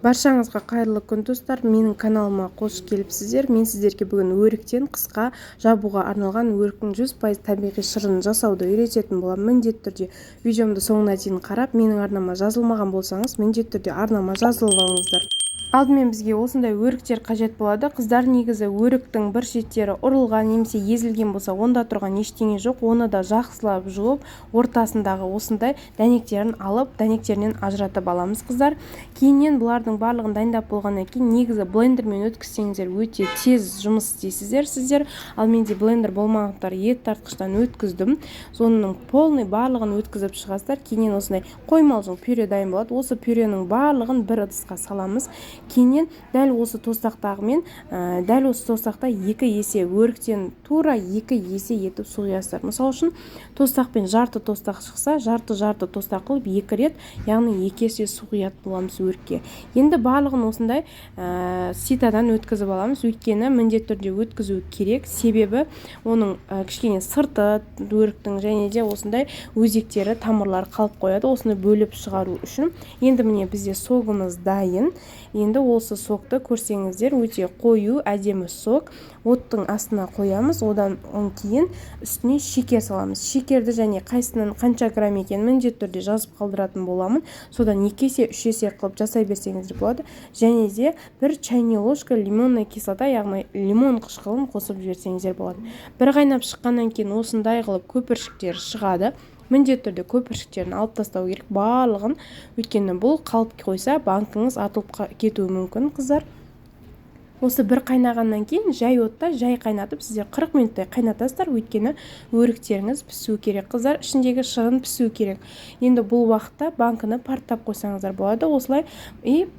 Баршаңызға қайырлы күн достар, менің каналыма қош келіпсіздер. Мен сіздерге бүгін өріктен қысқа жабуға арналған өріктің 100% табиғи шырын жасауды үйрететін боламын. Міндетті түрде видеомды соңына дейін қарап, менің арнама жазылмаған болсаңыз, міндетті түрде арнама жазылып алыңыздар. Алдымен бізге осындай өріктер қажет болады. Қыздар, негізі өріктің бір шеттері ұрылған немесе езілген болса, онда тұрған ештеңе жоқ. Оны да жақсылап жуып, ортасындағы осындай дәнектерін алып, дәнектерінен ажыратып аламыз, қыздар. Кейіннен бұлардың барлығын дайындап болғаннан кейін, негізі блендермен өткізсеңіздер өте тез жұмыс істейсіздер сіздер. Ал менде блендер болмағандықтан ет тартқыштан өткіздім. Соның полный барлығын өткізіп шығасыздар. Кейіннен осындай қоймалжың пюре дайын болады. Осы пюренің барлығын бір ыдысқа саламыз. Кейіннен дәл осы тостақтағымен, дәл осы тостақта 2 есе өріктен тура 2 есе етіп су құясыздар. Мысалы үшін тостақпен жарты тостақ шықса, жарты тостақ қылып 2 рет, яғни 2 есе су құятын боламыз өрікке. Енді барлығын осындай ситадан өткізіп аламыз. Өйткені міндетті түрде өткізу керек. Себебі оның кішкене сырты өріктің және де осындай өзектері, тамырлар қалып қояды. Осыны бөліп шығару үшін. Енді міне бізде согымыз дайын. Енді осы сокты көрсеңіздер, өте қою, әдемі сок. Оттың астына қоямыз, одан кейін үстіне шекер саламыз. Шекерді және қайсының қанша грамм екенін міндетті түрде жазып қалдыратын боламын. Содан 2 есе, 3 есе қылып жасай берсеңіздер болады. Және де 1 чайный ложка лимонная кислота, яғни лимон қышқылын қосып жіберсеңіздер болады. Bir қайнап шыққаннан кейін осындай қылып көпіршіктер шығады. Міндетті түрде көпіршіктерін алып тастау керек барлығын. Өйткені бұл қалып қойса, банкыңыз атылып кетуі мүмкін, қыздар. Осы бір қайнағаннан кейін жай отта жай қайнатып, сіздер 40 минуттай қайнатасыздар. Өйткені өріктеріңіз пісу керек, қыздар. Ішіндегі шырын пісу керек. Енді бұл уақытта банкыны парттап қойсаңыздар болады. Осылай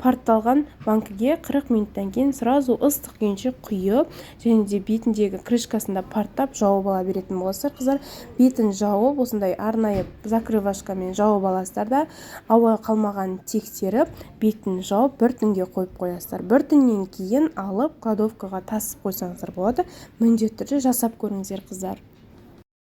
партталған банкіге 40 минуттан кейін сразу ыстық күйінше құйып, және де бетіндегі крышкасында парттап жауып ала беретін боласыздар, қыздар. Бетін жауып, осындай арнайы закрывашкамен жауып аласыздар да, ауа қалмаған тексеріп, бетін жауып 1 түнге қойып қоясыздар. 1 түннен кейін алып кладовкаға тасып қойсаңыздар болады. Міндетті түрде жасап көріңіздер, қыздар.